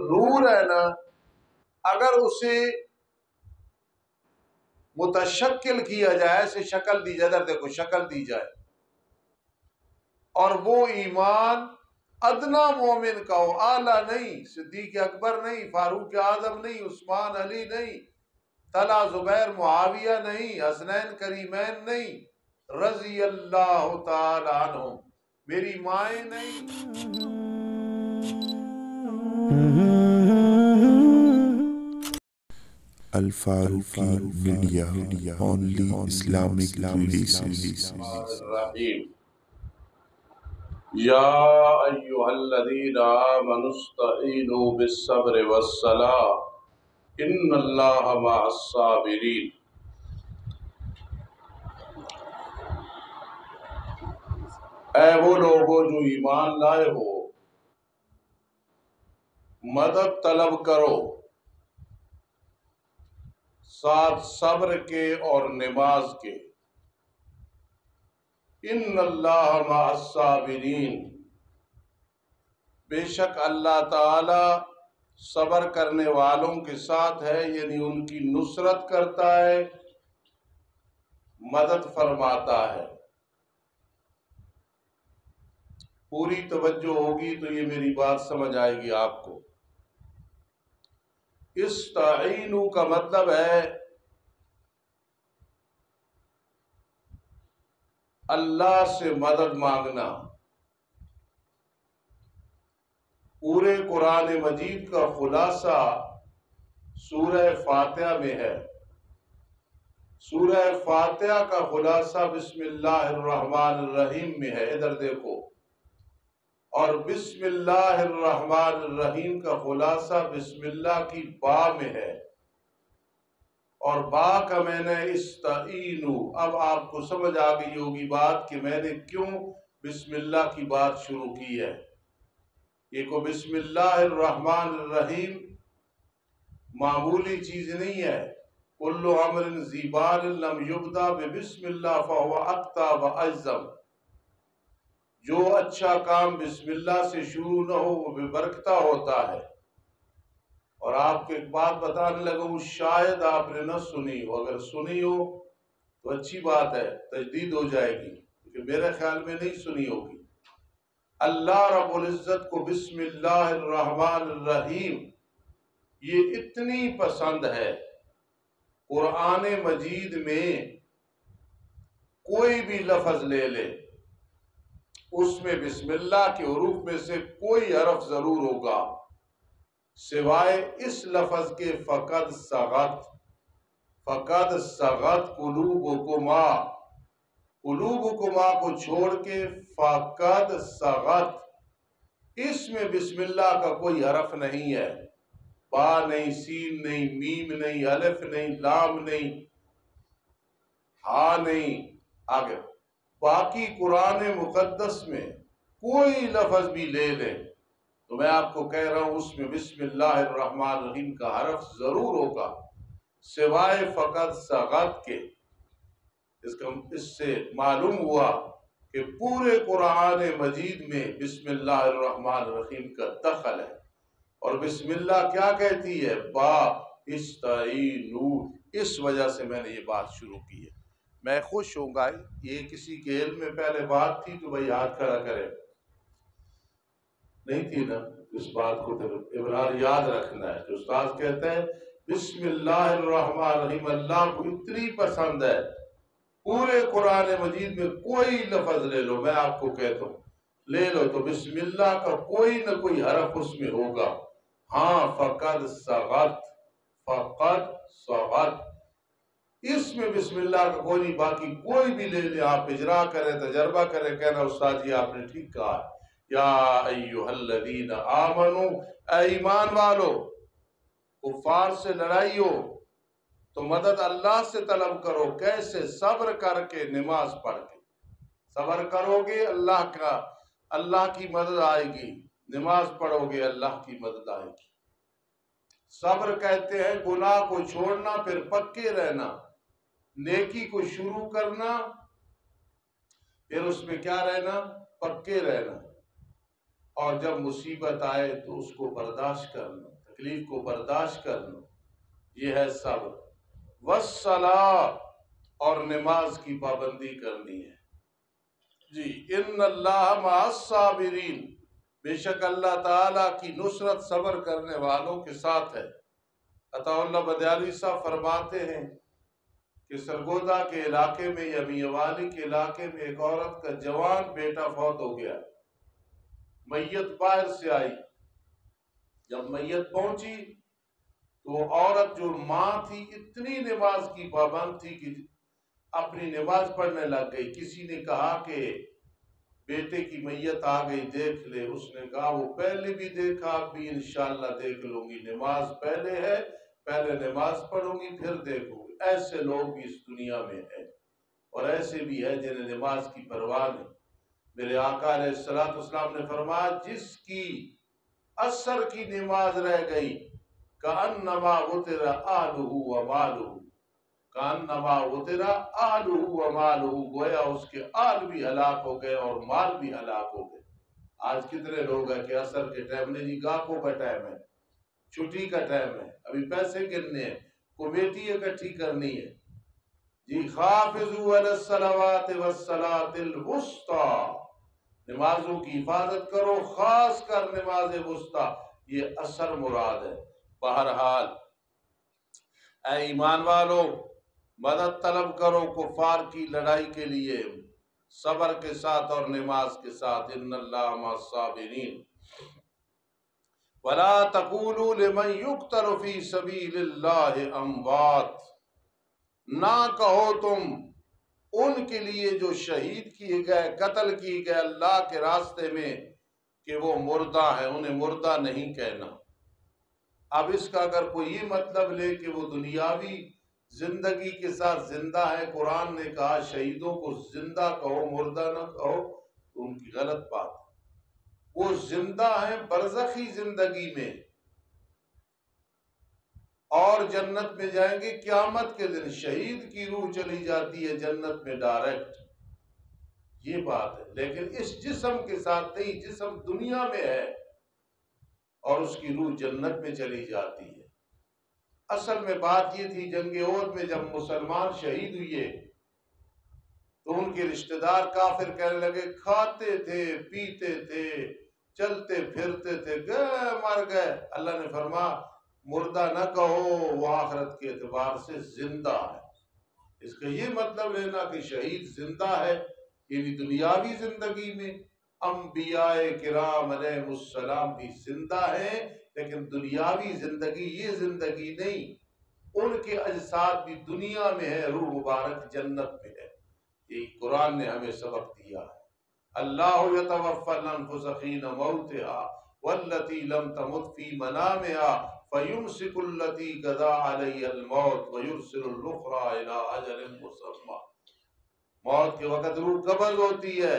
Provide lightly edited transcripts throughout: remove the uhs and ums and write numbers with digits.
نور ہے نا، اگر اسے متشکل کیا جائے، اسے شکل دی جائے، ادھر دیکھو شکل دی جائے، اور وہ ایمان ادنا مومن کا ہو، اعلیٰ نہیں، صدیق اکبر نہیں، فاروق اعظم نہیں، عثمان علی نہیں، طلحہ زبیر معاویہ نہیں، حسنین کریمین نہیں، رضی اللہ تعالی عنہم، میری مائیں نہیں۔ Al-Faruqi media, only Islamic relations. یا ایھا الذین آمنوا استعینوا بالصبر والصلاۃ ان اللہ مع الصابرین۔ اے وہ لوگو جو ایمان لائے ہو، مدد طلب کرو ساتھ صبر کے اور نماز کے۔ ان اللہ مع الصابرین، بے شک اللہ تعالی صبر کرنے والوں کے ساتھ ہے، یعنی ان کی نصرت کرتا ہے، مدد فرماتا ہے۔ پوری توجہ ہوگی تو یہ میری بات سمجھ آئے گی آپ کو۔ استعینوا کا مطلب ہے اللہ سے مدد مانگنا۔ پورے قرآن مجید کا خلاصہ سورہ فاتحہ میں ہے۔ سورہ فاتحہ کا خلاصہ بسم اللہ الرحمن الرحیم میں ہے، ادھر دیکھو، اور بسم اللہ الرحمن الرحیم کا خلاصہ بسم اللہ کی با میں ہے، اور با کا میں نے استعینوا۔ اب آپ کو سمجھ آ گئی ہوگی بات کہ میں نے کیوں بسم اللہ کی بات شروع کی ہے۔ یہ کو بسم اللہ الرحمن الرحیم معمولی چیز نہیں ہے۔ کل امر ذی بال لم یبدأ ببسم اللہ فہو اقطع واعظم۔ جو اچھا کام بسم اللہ سے شروع نہ ہو وہ بے برکتہ ہوتا ہے۔ اور آپ کو ایک بات بتانے لگا ہوں، شاید آپ نے نہ سنی ہو، اگر سنی ہو تو اچھی بات ہے، تجدید ہو جائے گی، کیونکہ میرے خیال میں نہیں سنی ہوگی۔ اللہ رب العزت کو بسم اللہ الرحمن الرحیم یہ اتنی پسند ہے، قرآن مجید میں کوئی بھی لفظ لے لے، اس میں بسم اللہ کے حروف میں سے کوئی حرف ضرور ہوگا، سوائے اس لفظ کے فقد صغت قلوبکما، قلوبکما کو چھوڑ کے فقد صغت، اس میں بسم اللہ کا کوئی حرف نہیں ہے، با نہیں، سین نہیں، میم نہیں، الف نہیں، لام نہیں، ہا نہیں، آگے باقی قرآن مقدس میں کوئی لفظ بھی لے لیں تو میں آپ کو کہہ رہا ہوں اس میں بسم اللہ الرحمن الرحیم کا حرف ضرور ہوگا، سوائے فقط صغت کے۔ اس سے معلوم ہوا کہ پورے قرآن مجید میں بسم اللہ الرحمن الرحیم کا دخل ہے، اور بسم اللہ کیا کہتی ہے؟ با استعینوا۔ اس وجہ سے میں نے یہ بات شروع کی ہے۔ میں خوش ہوں گا، یہ کسی کے علم میں پہلے بات تھی تو بھائی ہاتھ کھڑا کرے، نہیں تھی نا؟ اس بات کو ابرار یاد رکھنا ہے۔ جو استاد کہتا ہے بسم اللہ الرحمن الرحیم اللہ کو اتنی پسند ہے، پورے قرآن مجید میں کوئی لفظ لے لو، میں آپ کو کہتا ہوں لے لو تو بسم اللہ کا کوئی نہ کوئی حرف اس میں ہوگا، ہاں فقد صغت، اس میں بسم اللہ کا کوئی نہیں، باقی کوئی بھی لے لیں، آپ اجرا کریں، تجربہ کریں، کہنا استاد جی آپ نے ٹھیک کہا۔ یا ایھا الذین آمنوا، اے ایمان والو، کفار سے لڑائی ہو تو مدد اللہ سے طلب کرو، کیسے؟ صبر کر کے، نماز پڑھ کے۔ صبر کرو گے اللہ کی مدد آئے گی، نماز پڑھو گے اللہ کی مدد آئے گی۔ صبر کہتے ہیں گناہ کو چھوڑنا پھر پکے رہنا، نیکی کو شروع کرنا پھر اس میں کیا رہنا؟ پکے رہنا، اور جب مصیبت آئے تو اس کو برداشت کرنا، تکلیف کو برداشت کرنا، یہ ہے صبر۔ والصلاۃ، اور نماز کی پابندی کرنی ہے۔ جی، ان اللہ مع الصابرین، بے شک اللہ تعالیٰ کی نصرت صبر کرنے والوں کے ساتھ ہے۔ عطا اللہ بدیالوی صاحب فرماتے ہیں کہ سرگودا کے علاقے میں یا میاں کے علاقے میں ایک عورت کا جوان بیٹا فوت ہو گیا، میت باہر سے آئی، جب میت پہنچی تو وہ عورت جو ماں تھی اتنی نماز کی پابند تھی کہ اپنی نماز پڑھنے لگ گئی۔ کسی نے کہا کہ بیٹے کی میت آ گئی، دیکھ لے۔ اس نے کہا وہ پہلے بھی دیکھا، اب بھی انشاءاللہ دیکھ لوں گی، نماز پہلے ہے، پہلے نماز پڑھوں گی پھر دیکھوں گی۔ ایسے لوگ بھی اس دنیا میں ہیں، اور ایسے بھی ہے جنہیں نماز کی پرواہ نہیں۔ میرے آقا علیہ الصلوۃ والسلام نے فرمایا جس کی عصر کی نماز رہ گئی کأنما وتر آلہ و مالہ، کأنما وتر آلہ و مالہ، گویا اس کے آل بھی ہلاک ہو گئے اور مال بھی ہلاک ہو گئے۔ آج کتنے لوگ ہیں کہ عصر کے ٹائم نہیں جی، گاہکوں کا ٹائم ہے، چھٹی کا ٹائم ہے، ابھی پیسے گننے ہیں، کمیٹی اکٹھی کرنی ہے، جی حافظوا علی الصلوات والصلاۃ الوسطی، نمازوں کی حفاظت کرو، خاص کر نماز وسطی، یہ عصر مراد ہے۔ بہرحال اے ایمان والو، مدد طلب کرو کفار کی لڑائی کے لیے صبر کے ساتھ اور نماز کے ساتھ۔ ان اللہ مع الصابرین۔ ولا تقولوا لمن يقتل في سبيل الله اموات، نہ کہو تم ان کے لیے جو شہید کیے گئے، قتل کیے گئے اللہ کے راستے میں کہ وہ مردہ ہیں، انہیں مردہ نہیں کہنا۔ اب اس کا اگر کوئی یہ مطلب لے کہ وہ دنیاوی زندگی کے ساتھ زندہ ہے، قرآن نے کہا شہیدوں کو زندہ کہو مردہ نہ کہو، تو ان کی غلط بات ہے۔ وہ زندہ ہیں برزخی زندگی میں، اور جنت میں جائیں گے قیامت کے دن۔ شہید کی روح چلی جاتی ہے جنت میں ڈائریکٹ، یہ بات ہے، لیکن اس جسم کے ساتھ نہیں، جسم دنیا میں ہے اور اس کی روح جنت میں چلی جاتی ہے۔ اصل میں بات یہ تھی جنگ احد میں جب مسلمان شہید ہوئے تو ان کے رشتہ دار کافر کہنے لگے کھاتے تھے، پیتے تھے، چلتے پھرتے تھے، گئے مر گئے۔ اللہ نے فرمایا مردہ نہ کہو، وہ آخرت کے اعتبار سے زندہ ہے۔ اس کا یہ مطلب لینا کہ شہید زندہ ہے یعنی دنیاوی زندگی میں انبیاء کرام علیہ السلام بھی زندہ ہیں، لیکن دنیاوی زندگی یہ زندگی نہیں، ان کے اجساد بھی دنیا میں ہے، روح مبارک جنت میں ہے۔ یہ قرآن نے ہمیں سبق دیا ہے۔ اللہ یتوفی الانفس حین موتها والتی لم تمت فی منامها فیمسک التی قضی علیہا الموت ویرسل الاخری الی اجل مسمى۔ موت کے وقت روح قبض ہوتی ہے،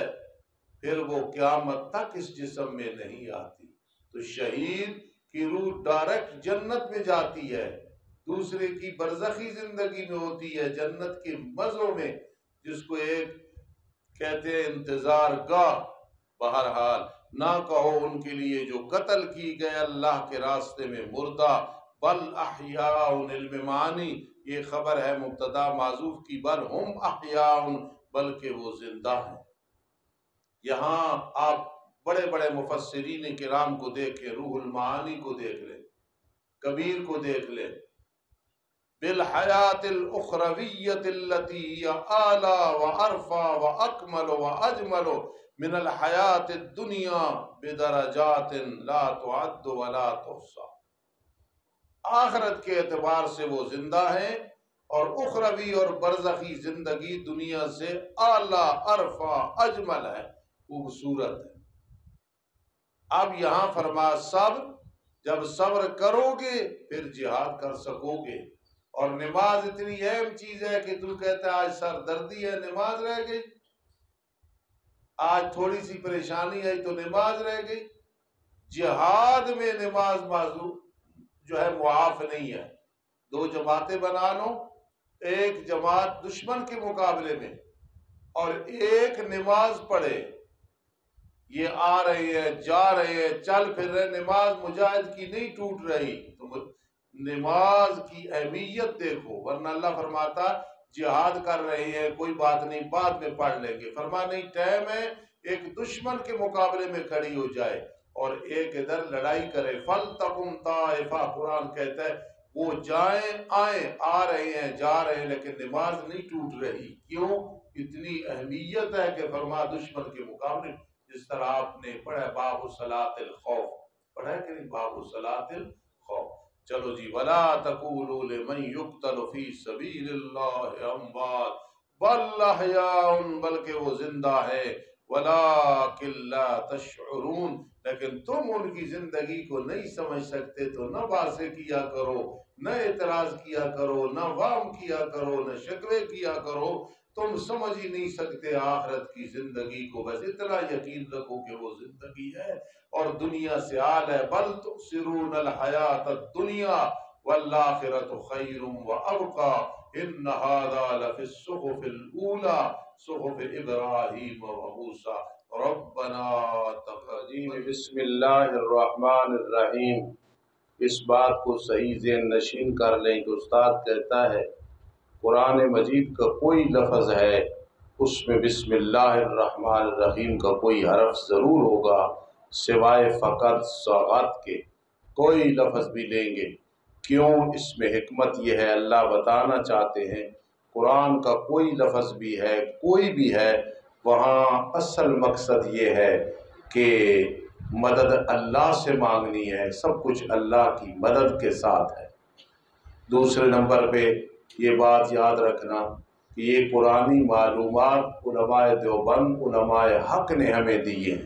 پھر وہ قیامت تک اس جسم میں نہیں آتی۔ تو شہید کی روح ڈائریکٹ جنت میں جاتی ہے، دوسرے کی برزخی زندگی میں ہوتی ہے، جنت کے مزوں میں، جس کو ایک کہتے ہیں انتظار گاہ۔ بہرحال نہ کہو ان کے لیے جو قتل کی گئے اللہ کے راستے میں مردہ، بل احیاء، علم معانی یہ خبر ہے مبتدا معذوف کی، بل ہم احیاء، بلکہ وہ زندہ ہیں۔ یہاں آپ بڑے بڑے مفسرین کرام کو دیکھیں، روح المعانی کو دیکھ لیں، کبیر کو دیکھ لیں، بالحیات الاخرویت التي هي اعلی وارفع واکمل واجمل من الحیات الدنیا بدرجات لا تعد ولا تحصى۔ آخرت کے اعتبار سے وہ زندہ ہیں، اور اخروی اور برزخی زندگی دنیا سے اعلی، ارفع، اجمل ہے، خوبصورت ہے۔ اب یہاں فرما صبر، جب صبر کرو گے پھر جہاد کر سکو گے۔ اور نماز اتنی اہم چیز ہے کہ تو کہتا ہے آج سر دردی ہے نماز رہ گئی، آج تھوڑی سی پریشانی آئی تو نماز رہ گئی۔ جہاد میں نماز معذور جو ہے معاف نہیں ہے۔ دو جماعتیں بنا لو، ایک جماعت دشمن کے مقابلے میں اور ایک نماز پڑھے، یہ آ رہے ہیں، جا رہے ہیں، چل پھر رہے، نماز مجاہد کی نہیں ٹوٹ رہی۔ تو نماز کی اہمیت دیکھو، ورنہ اللہ فرماتا جہاد کر رہے ہیں، کوئی بات نہیں، بعد میں پڑھ لیں گے۔ فرما نہیں، ٹائم ہے ایک دشمن کے مقابلے میں کھڑی ہو جائے اور ایک ادھر لڑائی کرے۔ فَلْتَقُمْ طَائِفَةٌ، قرآن کہتا ہے وہ جائیں آئیں، آ رہے ہیں جا رہے ہیں، لیکن نماز نہیں ٹوٹ رہی۔ کیوں؟ اتنی اہمیت ہے کہ فرما دشمن کے مقابلے، جس طرح آپ نے پڑھا باب صلاۃ الخوف، پڑھا ہے کہ نہیں باب صلاۃ الخوف؟ چلو جی، وَلَا تَقُولُوا لِمَن يُقْتَلُ فِي سَبِيلِ اللَّهِ أَمْوَاتٌ بَلْ أَحْيَاءٌ، بلکہ وہ زندہ ہے، وَلَٰكِن لَّا تَشْعُرُونَ، لیکن تم ان کی زندگی کو نہیں سمجھ سکتے۔ تو نہ باتیں کیا کرو، نہ اعتراض کیا کرو، نہ وام کیا کرو، نہ شکوے کیا کرو، تم سمجھ ہی نہیں سکتے آخرت کی زندگی کو۔ بس اتنا یقین رکھو کہ وہ زندگی ہے اور دنیا سے آل ہے۔ بل تؤثرون الحیات الدنیا والآخرۃ خیر وابقی ان ھذا لفی الصحف الاولی صحف ابراہیم وموسیٰ ربنا تقبل۔ بسم اللہ الرحمن الرحیم۔ اس بات کو صحیح ذہن نشین کر لیں کہ استاد کہتا ہے قرآن مجید کا کوئی لفظ ہے اس میں بسم اللہ الرحمن الرحیم کا کوئی حرف ضرور ہوگا، سوائے فقط سوغات کے کوئی لفظ بھی لیں گے۔ کیوں؟ اس میں حکمت یہ ہے، اللہ بتانا چاہتے ہیں قرآن کا کوئی لفظ بھی ہے، کوئی بھی ہے، وہاں اصل مقصد یہ ہے کہ مدد اللہ سے مانگنی ہے، سب کچھ اللہ کی مدد کے ساتھ ہے۔ دوسرے نمبر پہ یہ بات یاد رکھنا کہ یہ قرآنی معلومات علماء دیوبند، علماء حق نے ہمیں دی ہیں۔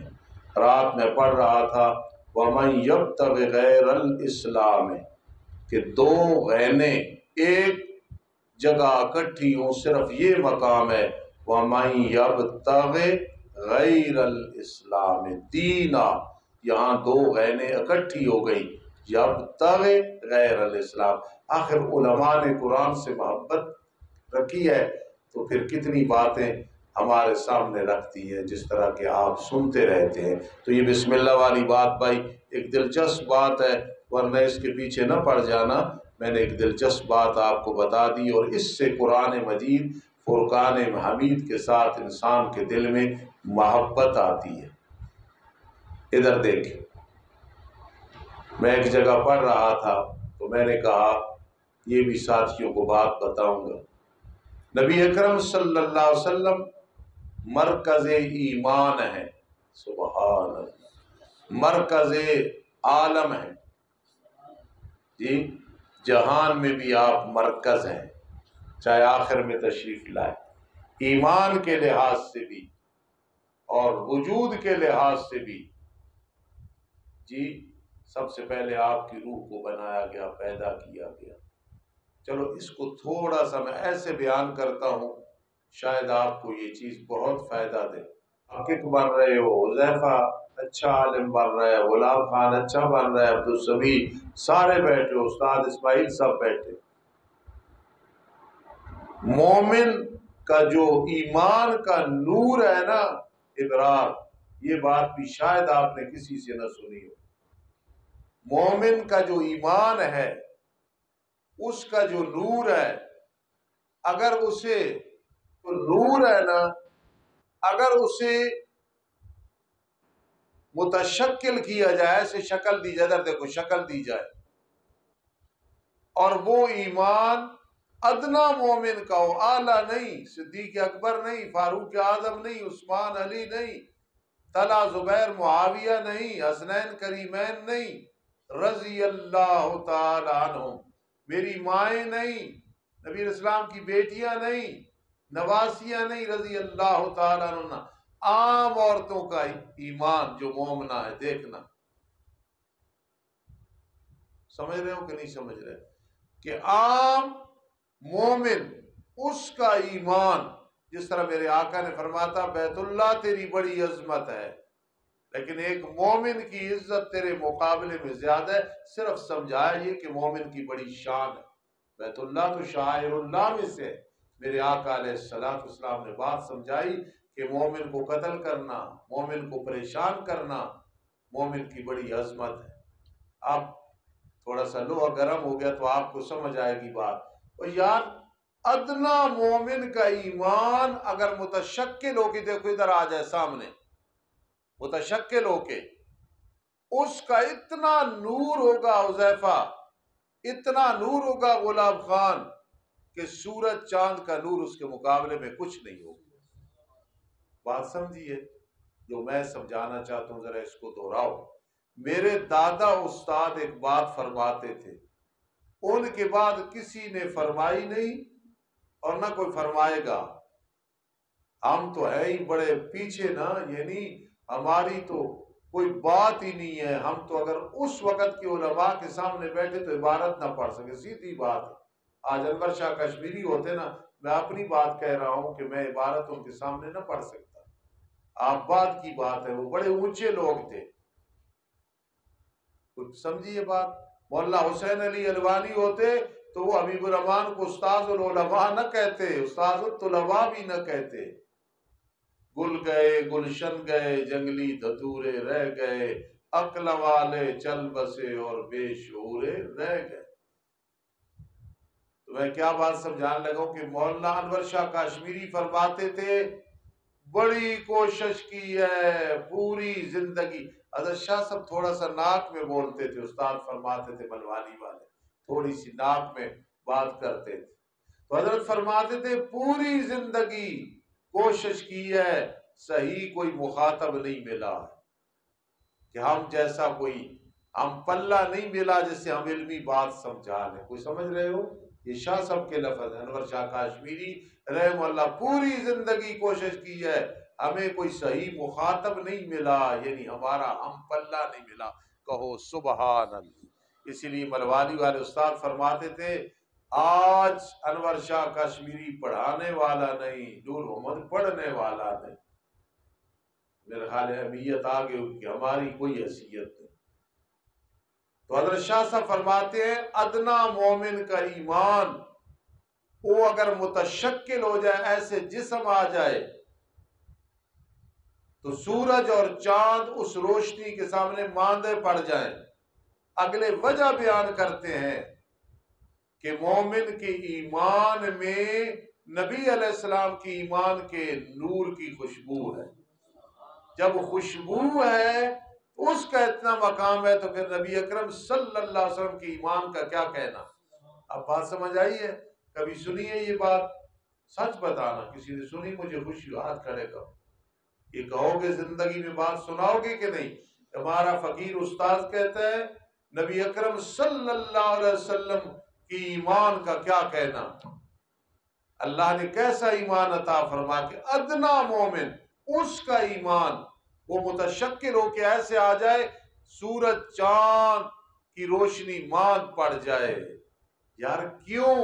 رات میں پڑھ رہا تھا وَمَن يَبْتَغِ غَيْرَ الْإِسْلَامِ، کہ دو غینیں ایک جگہ اکٹھی ہوں، صرف یہ مقام ہے وَمَن يَبْتَغِ غَيْرَ الْإِسْلَامِ دِينًا، یہاں دو غینیں اکٹھی ہو گئی، یبتغِ غیر الاسلام۔ آخر علماء نے قرآن سے محبت رکھی ہے تو پھر کتنی باتیں ہمارے سامنے رکھتی ہے، جس طرح کہ آپ سنتے رہتے ہیں۔ تو یہ بسم اللہ والی بات بھائی ایک دلچسپ بات ہے، ورنہ اس کے پیچھے نہ پڑ جانا۔ میں نے ایک دلچسپ بات آپ کو بتا دی اور اس سے قرآن مجید فرقان حمید کے ساتھ انسان کے دل میں محبت آتی ہے۔ ادھر دیکھیں، میں ایک جگہ پڑھ رہا تھا تو میں نے کہا یہ بھی ساتھیوں کو بات بتاؤں گا۔ نبی اکرم صلی اللہ علیہ وسلم مرکز ایمان ہے، سبحان اللہ، مرکز عالم ہے جی، جہان میں بھی آپ مرکز ہیں، چاہے آخر میں تشریف لائے، ایمان کے لحاظ سے بھی اور وجود کے لحاظ سے بھی جی۔ سب سے پہلے آپ کی روح کو بنایا گیا، پیدا کیا گیا۔ چلو اس کو تھوڑا سا میں ایسے بیان کرتا ہوں، شاید آپ کو یہ چیز بہت فائدہ دے۔ حقیق بن رہے ہو، حذیفہ اچھا عالم بن رہا ہے، غلام خان اچھا بن رہا ہے، عبدالسبی سارے بیٹھے، استاد اسماعیل سب بیٹھے۔ مومن کا جو ایمان کا نور ہے نا، ابرار، یہ بات بھی شاید آپ نے کسی سے نہ سنی ہو۔ مومن کا جو ایمان ہے، اس کا جو نور ہے، اگر اسے نور ہے نا، اگر اسے متشکل کیا جائے، ایسے شکل دی جائے، ادھر دیکھو شکل دی جائے، اور وہ ایمان ادنا مومن کا ہو، اعلیٰ نہیں، صدیق اکبر نہیں، فاروق اعظم نہیں، عثمان علی نہیں، طلحہ زبیر معاویہ نہیں، حسنین کریمین نہیں، رضی اللہ تعالی عنہم، میری مائیں نہیں، نبی اسلام کی بیٹیاں نہیں، نواسیاں نہیں، رضی اللہ تعالی عنہ، عام عورتوں کا ایمان جو مومنہ ہے۔ دیکھنا، سمجھ رہے ہو کہ نہیں سمجھ رہے کہ عام مومن اس کا ایمان، جس طرح میرے آقا نے فرمایا تھا بیت اللہ تیری بڑی عظمت ہے، لیکن ایک مومن کی عزت تیرے مقابلے میں زیادہ ہے۔ صرف سمجھایا یہ کہ مومن کی بڑی شان ہے، بیت اللہ تو شاعر اللہ میں سے ہے۔ میرے آقا علیہ السلام نے بات سمجھائی کہ مومن کو قتل کرنا، مومن کو پریشان کرنا مومن کی بڑی عظمت ہے۔ اب تھوڑا سا لوہا گرم ہو گیا تو آپ کو سمجھ آئے گی بات۔ اور یار ادنا مومن کا ایمان اگر متشکل ہو کے، دیکھو ادھر آ جائے سامنے، متشکل ہو کے اس کا اتنا نور ہوگا حذیفہ، اتنا نور ہوگا غلام خان کہ سورج چاند کا نور اس کے مقابلے میں کچھ نہیں ہوگا۔ بات سمجھیے، جو میں سمجھانا چاہتا ہوں ذرا اس کو دہراؤ۔ میرے دادا استاد ایک بات فرماتے تھے، ان کے بعد کسی نے فرمائی نہیں اور نہ کوئی فرمائے گا۔ ہم تو ہے ہی بڑے پیچھے نا، یعنی ہماری تو کوئی بات ہی نہیں ہے۔ ہم تو اگر اس وقت کے علماء کے سامنے بیٹھے تو عبارت نہ پڑھ سکے، سیدھی بات ہے۔ آج انور شاہ کشمیری ہوتے نا، میں اپنی بات کہہ رہا ہوں کہ میں عبارت ان کے سامنے نہ پڑھ سکتا۔ آپ بات کی بات ہے، وہ بڑے اونچے لوگ تھے، کچھ سمجھیے بات۔ مولانا حسین علی الوانی ہوتے تو وہ حبیب الرحمان کو استاذ العلماء نہ کہتے، استاذ الطلباء بھی نہ کہتے۔ گل گئے گلشن گئے جنگلی دھتورے رہ گئے، عقل والے چل بسے اور بے شعورے رہ گئے۔ تو میں کیا بات سمجھانے لگا ہوں کہ مولانا انور شاہ کاشمیری فرماتے تھے بڑی کوشش کی ہے پوری زندگی۔ حضرت شاہ صاحب تھوڑا سا ناک میں بولتے تھے، استاد فرماتے تھے ملوانی والے تھوڑی سی ناک میں بات کرتے تھے، تو حضرت فرماتے تھے پوری زندگی کوشش کی ہے، صحیح کوئی مخاطب نہیں ملا کہ ہم جیسا کوئی ہم پلہ نہیں ملا جس سے ہم علمی بات سمجھا لیں۔ کوئی سمجھ رہے ہو؟ یہ شاہ صاحب کے لفظ ہیں، انور شاہ کاشمیری رحم اللہ، پوری زندگی کوشش کی ہے، ہمیں کوئی صحیح مخاطب نہیں ملا، یعنی ہمارا ہم پلہ نہیں ملا۔ کہو سبحان اللہ۔ اسی لیے ملوانی والے استاد فرماتے تھے آج انور شاہ کشمیری پڑھانے والا نہیں، نور محمد پڑھنے والا نہیں۔ میرے خیال ہے اہمیت آگے کہ ہماری کوئی حیثیت نہیں۔ تو حضرت شاہ صاحب فرماتے ہیں ادنا مومن کا ایمان وہ اگر متشکل ہو جائے، ایسے جسم آ جائے تو سورج اور چاند اس روشنی کے سامنے ماندے پڑ جائیں۔ اگلے وجہ بیان کرتے ہیں کہ مومن کے ایمان میں نبی علیہ السلام کی ایمان کے نور کی خوشبو ہے۔ جب خوشبو ہے اس کا اتنا مقام ہے تو پھر نبی اکرم صلی اللہ علیہ وسلم کی ایمان کا کیا کہنا۔ اب بات سمجھ آئی ہے؟ کبھی سنی ہے یہ بات؟ سچ بتانا، کسی نے سنی؟ مجھے خوشی ہاتھ کھڑے کرو۔ یہ کہو گے زندگی میں بات سناؤ گے کہ نہیں؟ ہمارا فقیر استاد کہتا ہے نبی اکرم صلی اللہ علیہ وسلم کی ایمان کا کیا کہنا۔ اللہ نے کیسا ایمان عطا فرما کہ ادنا مومن اس کا ایمان وہ متشکل ہو کے ایسے آ جائے سورج چاند کی روشنی ماند پڑ جائے۔ یار کیوں؟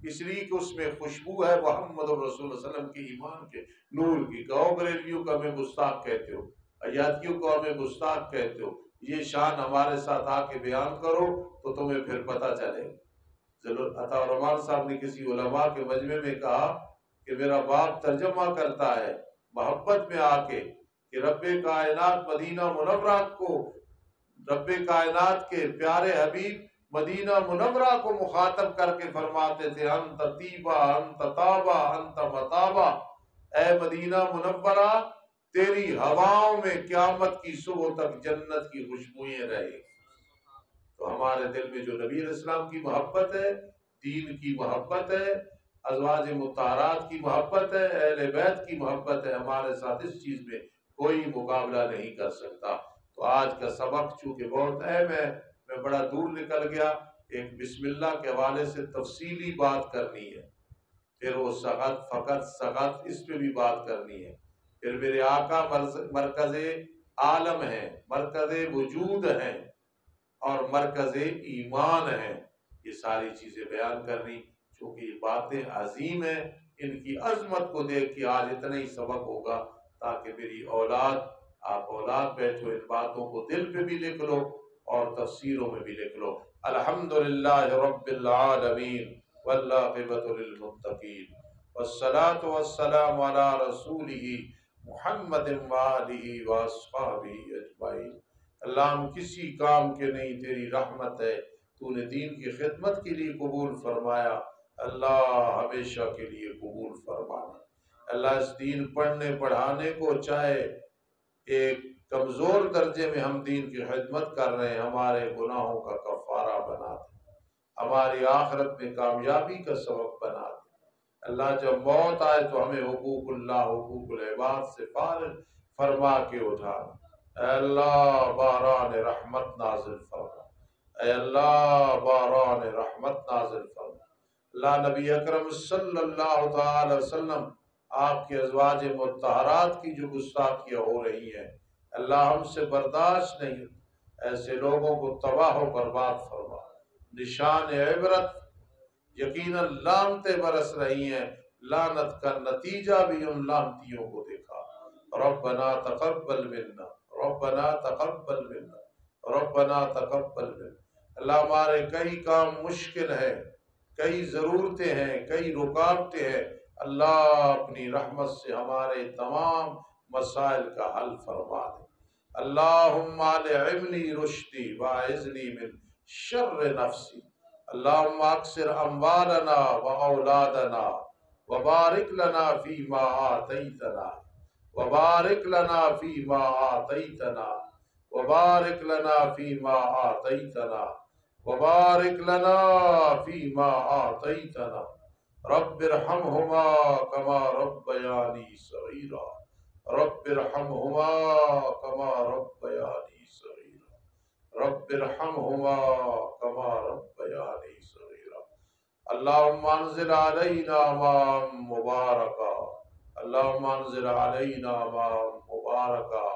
اس لیے کہ اس میں خوشبو ہے محمد رسول اللہ صلی اللہ علیہ وسلم کے ایمان کے نور کی۔ کہو بریلویوں کو ہمیں گستاخ کہتے ہو، ایادیوں کو ہمیں گستاخ کہتے ہو، یہ شان ہمارے ساتھ آ کے بیان کرو تو تمہیں پھر پتہ چلے۔ عطا الرحمان صاحب نے کسی علماء کے مجمع میں کہا کہ میرا باپ ترجمہ کرتا ہے محبت میں آ کے کہ رب کائنات مدینہ منورہ کو، رب کائنات کے پیارے حبیب مدینہ منورہ کو مخاطب کر کے فرماتے تھے انت طیبہ انت تابہ انت متابہ، اے مدینہ منورہ تیری ہواؤں میں قیامت کی صبح تک جنت کی خوشبوئیں رہے۔ تو ہمارے دل میں جو نبی علیہ السلام کی محبت ہے، دین کی محبت ہے، ازواج مطہرات کی محبت ہے، اہل بیت کی محبت ہے، ہمارے ساتھ اس چیز میں کوئی مقابلہ نہیں کر سکتا۔ تو آج کا سبق چونکہ بہت اہم ہے، میں بڑا دور نکل گیا، ایک بسم اللہ کے حوالے سے تفصیلی بات کرنی ہے، پھر وہ فقط سقط اس پہ بھی بات کرنی ہے، پھر میرے آقا مرکز عالم ہیں، مرکز وجود ہیں اور مرکز ایمان ہیں، یہ ساری چیزیں بیان کرنی، چونکہ یہ باتیں عظیم ہیں، ان کی عظمت کو دیکھ کے آج اتنا ہی سبق ہوگا تاکہ میری اولاد، آپ اولاد بیٹھو ان باتوں کو دل پہ بھی لکھ لو اور تفسیروں میں بھی لکھ لو۔ الحمدللہ رب العالمین والعاقبۃ للمتقین والصلاة والسلام علی رسولہ محمد وآلہ واصحابہ اجمعین۔ اللہ ہم کسی کام کے نہیں، تیری رحمت ہے، تو نے دین کی خدمت کے لیے قبول فرمایا، اللہ ہمیشہ کے لیے قبول فرمانا۔ اللہ اس دین پڑھنے پڑھانے کو، چاہے ایک کمزور درجے میں ہم دین کی خدمت کر رہے ہیں، ہمارے گناہوں کا کفارہ بنا دے، ہماری آخرت میں کامیابی کا سبب بنا دے۔ اللہ جب موت آئے تو ہمیں حقوق اللہ، حقوق العباد سے فارغ فرما کے اٹھانا۔ اے اللہ باران رحمت نازل فرما، اے اللہ باران رحمت نازل فرما۔ اللہ نبی اکرم صلی اللہ تعالی وسلم، آپ کے ازواج مطہرات کی جو گستاخیاں ہو رہی ہیں، اللہ ہم سے برداشت نہیں، ایسے لوگوں کو تباہ و برباد فرما۔ نشان عبرت، یقیناً لعنتیں برس رہی ہیں، لعنت کا نتیجہ بھی ان لعنتیوں کو دیکھا۔ ربنا تقبل منا، ربنا تقبل منا، ربنا تقبل منا۔ اللہ ہمارے کئی کام مشکل ہیں، کئی ضرورتیں ہیں، کئی رکاوٹیں ہیں، اللہ اپنی رحمت سے ہمارے تمام مسائل کا حل فرما دے۔ اللہم الہمنی رشدی واعذنی من شر نفسی۔ اللہم اکثر اموالنا واولادنا وبارک لنا فیما آتیتنا، وبارک لنا فیما آتیتنا، وبارک لنا فیما آتیتنا، وبارک لنا فیما آتیتنا۔ رب ارحمہما کما ربیانی صغیرا، رب ارحمہما کما ربیانی صغیرا، رب ارحمہما کما ربیانی صغیرا۔ اللہم انزل علینا ماء مبارکا، اللہم انزل علینا ماء مبارکا